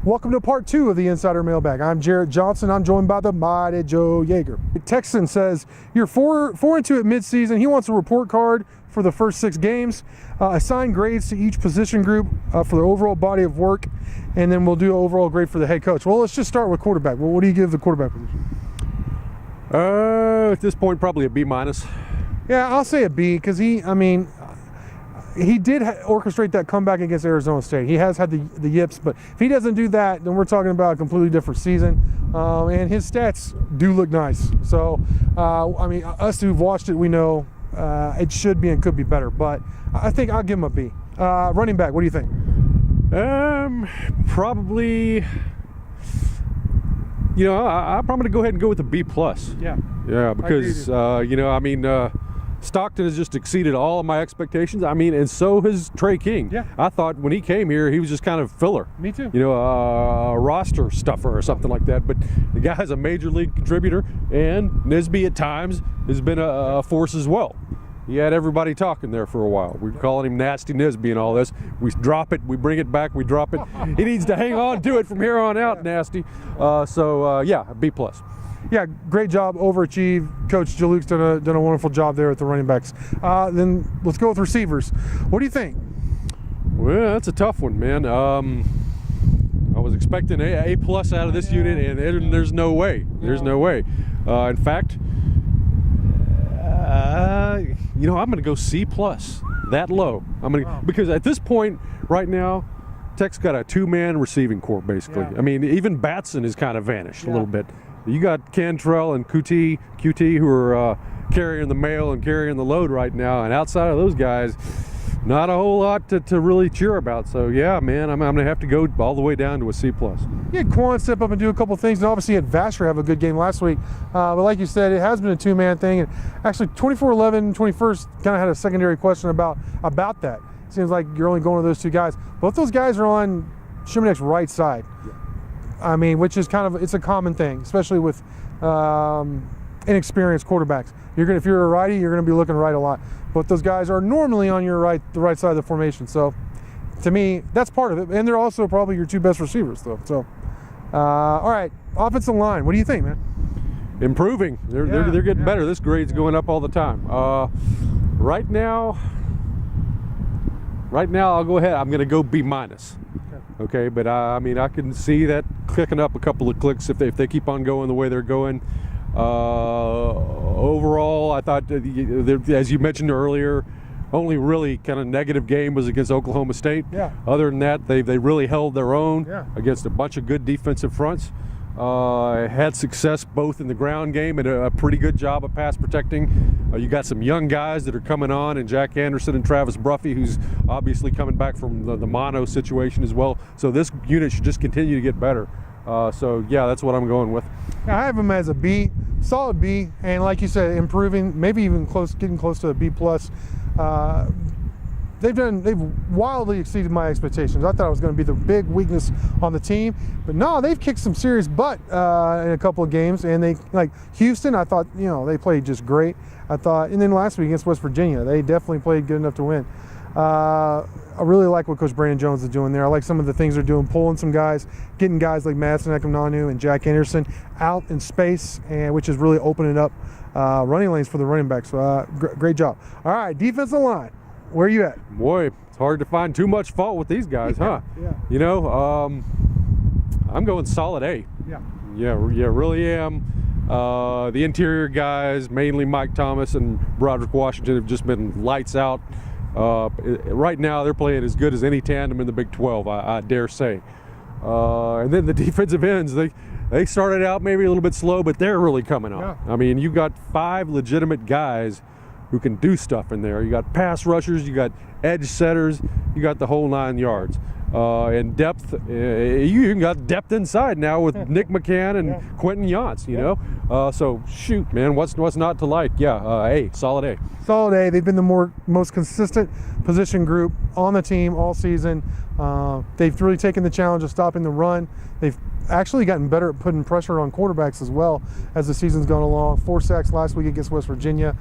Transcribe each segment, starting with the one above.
Welcome to part 2 of the Insider Mailbag. I'm Jarrett Johnson. I'm joined by the mighty Joe Yeager. Texan says, you're 4-2 at midseason. He wants a report card for the first 6 games, assign grades to each position group for the overall body of work, and then we'll do an overall grade for the head coach. Well, let's just start with quarterback. Well, what do you give the quarterback position? At this point, probably a B-. Yeah, I'll say a B, because he did orchestrate that comeback against Arizona State. He has had the yips, but if he doesn't do that, then we're talking about a completely different season. And his stats do look nice. So, us who've watched it, we know it should be and could be better. But I think I'll give him a B. Running back, what do you think? Probably. I'm probably gonna go ahead and go with a B+. Yeah, because Stockton has just exceeded all of my expectations. And so has Trey King. Yeah. I thought when he came here, he was just kind of filler. Me too. A roster stuffer or something like that. But the guy's a major league contributor, and Nisby at times has been a force as well. He had everybody talking there for a while. We were calling him Nasty Nisby and all this. We drop it, we bring it back, we drop it. He needs to hang on to it from here on out, Nasty. B+. Yeah, great job, overachieved. Coach Jaluke's done a wonderful job there at the running backs. Then let's go with receivers. What do you think? Well, that's a tough one, man. I was expecting A+ out of this unit, and there's no way. There's no way. In fact, I'm going to go C+. That low. Because at this point, right now, Tech's got a 2-man receiving corps, basically. Yeah. Even Batson has kind of vanished a little bit. You got Cantrell and QT who are carrying the mail and carrying the load right now, and outside of those guys, not a whole lot to really cheer about. So yeah, man, I'm gonna have to go all the way down to a C+. You had Quan step up and do a couple things, and obviously you had Vasher have a good game last week. But like you said, it has been a 2-man thing, and actually 24-11, 21st kind of had a secondary question about that. It seems like you're only going to those 2 guys. Both those guys are on Shimonek's right side. Which is it's a common thing, especially with inexperienced quarterbacks. If you're a righty, you're going to be looking right a lot. But those guys are normally on the right side of the formation. So, to me, that's part of it. And they're also probably your 2 best receivers, though. So, all right, offensive line. What do you think, man? Improving. They're getting better. This grade's going up all the time. Right now, I'll go ahead. I'm going to go B-. Okay, but I can see that clicking up a couple of clicks if they keep on going the way they're going. Overall, I thought, as you mentioned earlier, only really kind of negative game was against Oklahoma State. Yeah. Other than that, they really held their own against a bunch of good defensive fronts. Had success both in the ground game and a pretty good job of pass protecting. You got some young guys that are coming on, and Jack Anderson and Travis Bruffy, who's obviously coming back from the mono situation as well. So this unit should just continue to get better. That's what I'm going with. I have them as a B, solid B, and like you said, improving, maybe even getting close to a B+. They've wildly exceeded my expectations. I thought it was going to be the big weakness on the team, but no, they've kicked some serious butt in a couple of games. And they, like Houston, I thought they played just great. And then last week against West Virginia, they definitely played good enough to win. I really like what Coach Brandon Jones is doing there. I like some of the things they're doing, pulling some guys, getting guys like Madison Ekamnanu and Jack Anderson out in space, and which is really opening up running lanes for the running backs. So great job. All right, defensive line. Where are you at? Boy, it's hard to find too much fault with these guys, huh? Yeah. I'm going solid A. Yeah, really am. The interior guys, mainly Mike Thomas and Broderick Washington, have just been lights out. Right now, they're playing as good as any tandem in the Big 12, I dare say. And then the defensive ends, they started out maybe a little bit slow, but they're really coming on. Yeah. You've got 5 legitimate guys who can do stuff in there. You got pass rushers, you got edge setters, you got the whole 9 yards. And depth, you even got depth inside now with Nick McCann and Quentin Yance, so shoot, man, what's not to like? A, solid A. Solid A. They've been the most consistent position group on the team all season. They've really taken the challenge of stopping the run. They've actually gotten better at putting pressure on quarterbacks as well as the season's gone along. 4 sacks last week against West Virginia.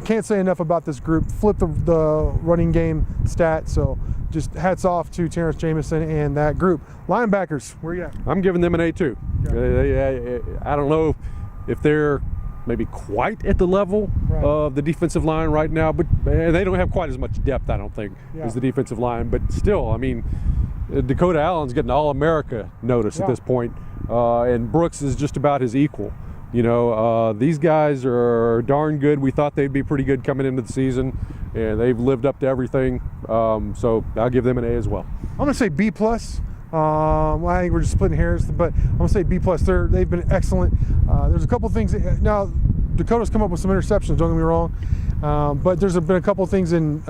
Can't say enough about this group. Flip the running game stat. So just hats off to Terrence Jamison and that group. Linebackers, where you at? I'm giving them an A2. Okay. I don't know if they're maybe quite at the level of the defensive line right now, but they don't have quite as much depth, I don't think, as the defensive line. But still, I mean, Dakota Allen's getting All-America notice at this point, and Brooks is just about his equal. You know, these guys are darn good. We thought they'd be pretty good coming into the season, and they've lived up to everything. So I'll give them an A as well. I'm going to say B+. I think we're just splitting hairs, but I'm going to say B+. They've been excellent. There's a couple things. Now, Dakota's come up with some interceptions, don't get me wrong. But there's been a couple things in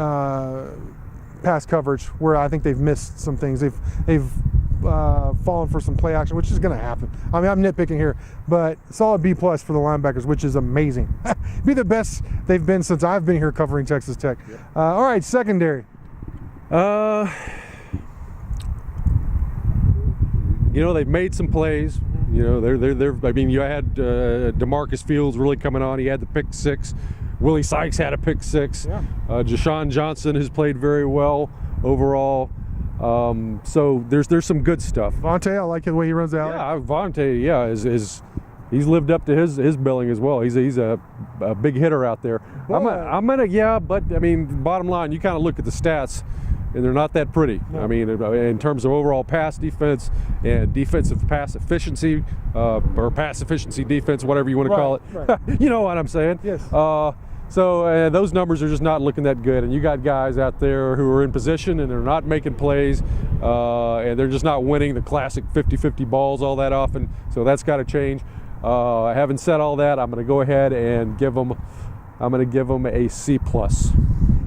pass coverage where I think they've missed some things. They've fallen for some play action, which is going to happen. I mean, I'm nitpicking here, but solid B+ for the linebackers, which is amazing. Be the best they've been since I've been here covering Texas Tech. All right, secondary. You know, they've made some plays. You know, they're. I mean, you had DeMarcus Fields really coming on. He had the pick 6. Willie Sykes had a pick 6. Jashawn Johnson has played very well overall. So there's some good stuff. Vontae, I like the way he runs out. Yeah, Vontae, is he's lived up to his billing as well. He's a big hitter out there. I'm gonna but I mean, bottom line, you kind of look at the stats, and they're not that pretty. No. I mean, in terms of overall pass defense and defensive pass efficiency, or pass efficiency defense, whatever you want to call it. Right. You know what I'm saying? Yes. So those numbers are just not looking that good, and you got guys out there who are in position and they're not making plays, and they're just not winning the classic 50-50 balls all that often. So that's got to change. Having said all that, I'm going to go ahead and give them a C+.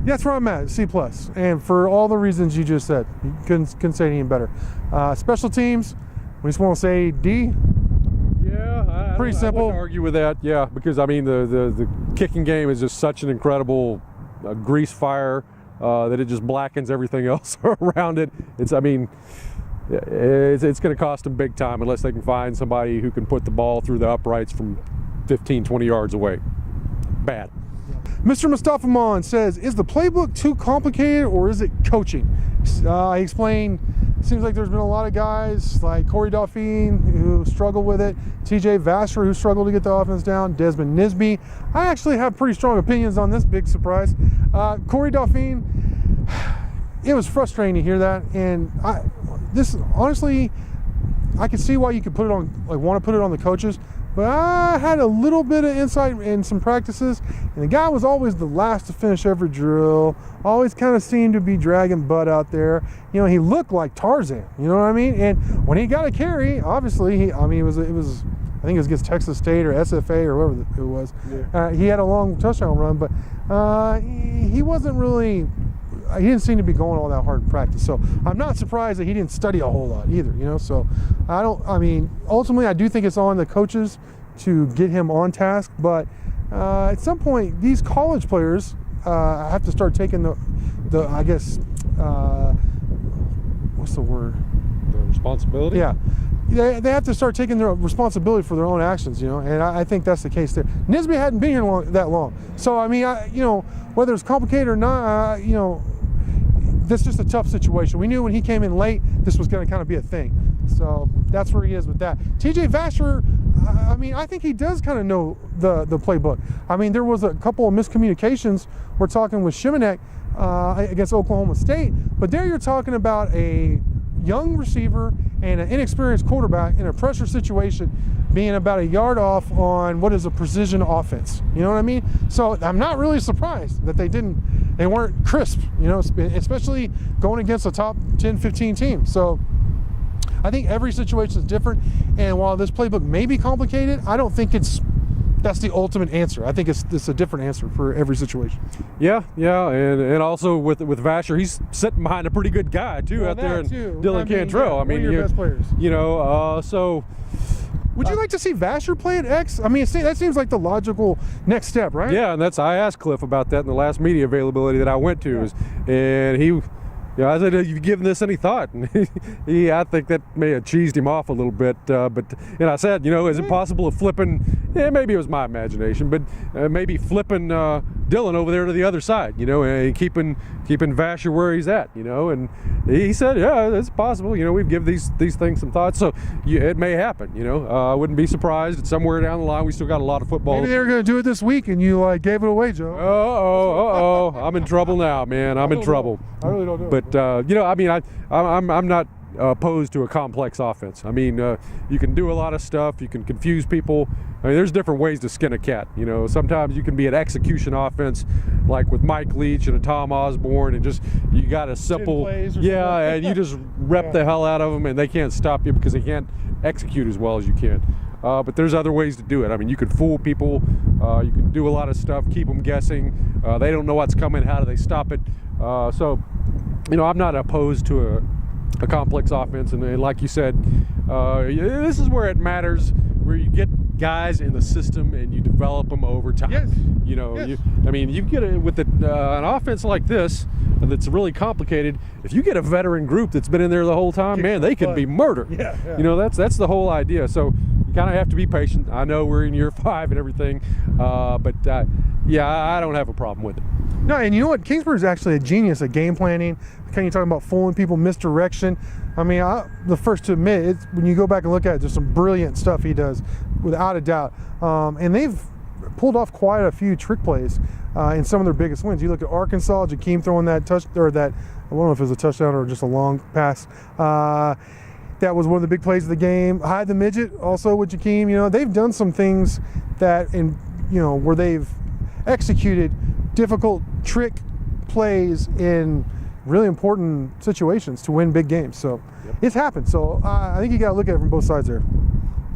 That's where I'm at, C+. And for all the reasons you just said, you couldn't say anything better. Special teams, we just want to say D. Yeah, pretty simple. I wouldn't argue with that. Yeah, because I mean the kicking game is just such an incredible grease fire that it just blackens everything else around it. It's going to cost them big time unless they can find somebody who can put the ball through the uprights from 15, 20 yards away. Bad. Mr. Mustafa Mon says, is the playbook too complicated or is it coaching? I explained, seems like there's been a lot of guys like Corey Dauphine who struggle with it, TJ Vasher who struggled to get the offense down, Desmond Nisby. I actually have pretty strong opinions on this big surprise. Corey Dauphine, it was frustrating to hear that, and honestly, I could see why you could want to put it on the coaches. But I had a little bit of insight in some practices, and the guy was always the last to finish every drill, always kind of seemed to be dragging butt out there. You know, he looked like Tarzan, you know what I mean? And when he got a carry, obviously, it was I think it was against Texas State or SFA or whoever it was. Yeah. He had a long touchdown run, but he wasn't really, he didn't seem to be going all that hard in practice. So I'm not surprised that he didn't study a whole lot either, you know? So ultimately I do think it's on the coaches to get him on task, but at some point these college players have to start taking the I guess, what's the word? The responsibility? Yeah. They have to start taking their responsibility for their own actions, you know, and I think that's the case there. Nisby hadn't been here that long. So, I mean, whether it's complicated or not, that's just a tough situation. We knew when he came in late, this was going to kind of be a thing. So that's where he is with that. TJ Vasher, I think he does kind of know the playbook. I mean, there was a couple of miscommunications. We're talking with Shimanek against Oklahoma State, but there you're talking about a young receiver and an inexperienced quarterback in a pressure situation being about a yard off on what is a precision offense. You know what I mean? So I'm not really surprised that they weren't crisp, you know, especially going against a top 10, 15 team. So I think every situation is different. And while this playbook may be complicated, I don't think that's the ultimate answer. I think it's a different answer for every situation. Yeah, and also with Vasher, he's sitting behind a pretty good guy too out there, and Dylan Cantrell. Yeah, one of your best players. You know, so. Would you like to see Vasher play at X? I mean, that seems like the logical next step, right? Yeah, and I asked Cliff about that in the last media availability that I went to, and I said, have you given this any thought? And I think that may have cheesed him off a little bit. But I said, is it possible of flipping? Maybe it was my imagination, but maybe flipping Dylan over there to the other side, and keeping Vasher where he's at, And he said, yeah, it's possible. We've given these things some thought, so it may happen. I wouldn't be surprised. Somewhere down the line, we still got a lot of football. Maybe they were going to do it this week, and you gave it away, Joe. I'm in trouble now, man. I'm in trouble. I really don't know. But I'm not opposed to a complex offense. You can do a lot of stuff. You can confuse people. There's different ways to skin a cat. Sometimes you can be an execution offense, like with Mike Leach and a Tom Osborne, and just you got a simple, and you just rep the hell out of them, and they can't stop you because they can't execute as well as you can. But there's other ways to do it. You could fool people. You can do a lot of stuff, keep them guessing. They don't know what's coming. How do they stop it? So, I'm not opposed to a complex offense. And like you said, this is where it matters, where you get guys in the system and you develop them over time. Yes. You get it with an offense like this that's really complicated. If you get a veteran group that's been in there the whole time, man, they can be murder. Yeah. That's the whole idea. So you kind of have to be patient. I know we're in year 5 and everything, but I don't have a problem with it. No, and you know what? Kingsbury's actually a genius at game planning. Kind of talking about fooling people, misdirection. I'm the first to admit, when you go back and look at it, there's some brilliant stuff he does, without a doubt. And they've pulled off quite a few trick plays in some of their biggest wins. You look at Arkansas, Jakeem throwing that I don't know if it was a touchdown or just a long pass. That was one of the big plays of the game. Hide the midget, also with Jakeem. They've done some things that, where they've executed difficult trick plays in really important situations to win big games. So It's happened. So I think you got to look at it from both sides there.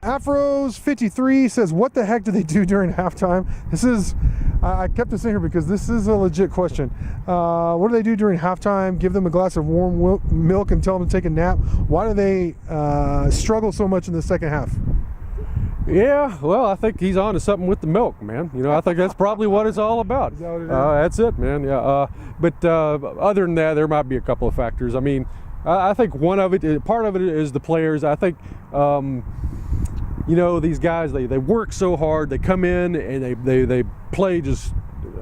Afros 53 says, what the heck do they do during halftime? I kept this in here because this is a legit question. What do they do during halftime? Give them a glass of warm milk and tell them to take a nap? Why do they struggle so much in the second half? Yeah, well, I think he's on to something with the milk, man. I think that's probably what it's all about. Is that what it is? That's it, man. Yeah. But other than that, there might be a couple of factors. I think part of it is the players. I think, these guys, they work so hard. They come in and they play just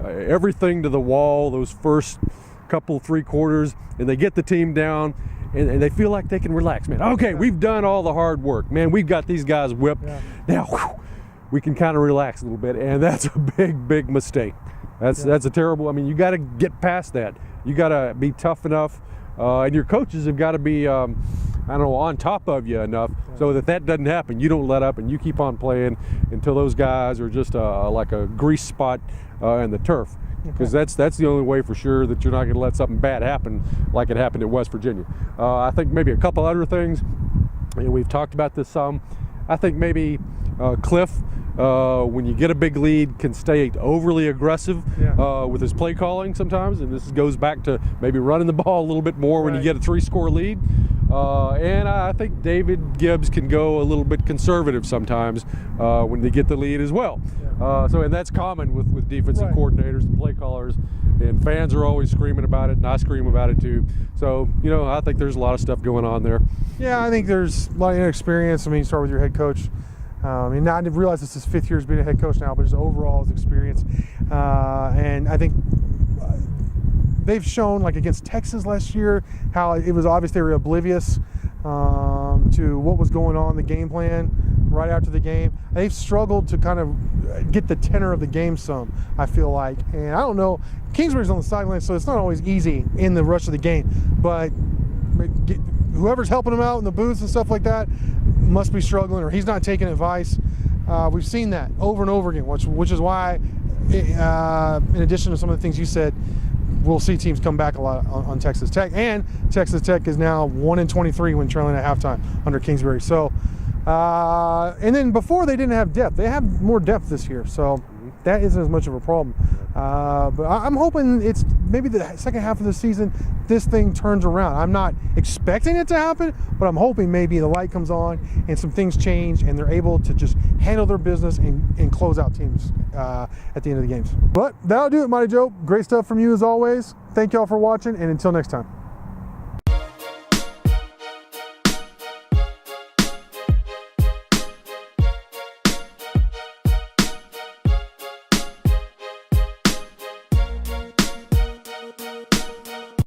everything to the wall those first couple, 3 quarters, and they get the team down. And they feel like they can relax, man. Okay, we've done all the hard work, man. We've got these guys whipped. Yeah. Now, we can kind of relax a little bit, and that's a big mistake. That's a terrible. You got to get past that. You got to be tough enough, and your coaches have got to be, on top of you enough so that doesn't happen. You don't let up, and you keep on playing until those guys are just like a grease spot in the turf. Because that's the only way for sure that you're not going to let something bad happen like it happened at West Virginia. I think maybe a couple other things, we've talked about this some. I think maybe Cliff, when you get a big lead, can stay overly aggressive with his play calling sometimes, and this goes back to maybe running the ball a little bit more when you get a 3-score lead. And I think David Gibbs can go a little bit conservative sometimes when they get the lead as well. And that's common with defensive coordinators and play callers, and fans are always screaming about it, and I scream about it too. So, I think there's a lot of stuff going on there. Yeah, I think there's a lot of inexperience. Start with your head coach. Now I didn't realize this is 5th year as being a head coach now, but just overall his experience. And I think they've shown, like against Texas last year, how it was obvious they were oblivious to what was going on in the game plan right after the game. They've struggled to kind of get the tenor of the game some, I feel like. And I don't know, Kingsbury's on the sideline, so it's not always easy in the rush of the game. But whoever's helping him out in the booths and stuff like that must be struggling, or he's not taking advice. We've seen that over and over again, which is why, in addition to some of the things you said, we'll see teams come back a lot on Texas Tech. And Texas Tech is now 1-23 when trailing at halftime under Kingsbury. So, and then before they didn't have depth. They have more depth this year, so that isn't as much of a problem. But I'm hoping it's maybe the second half of the season, this thing turns around. I'm not expecting it to happen, but I'm hoping maybe the light comes on and some things change and they're able to just handle their business and close out teams at the end of the games. But that'll do it, Mighty Joe. Great stuff from you as always. Thank y'all for watching, and until next time.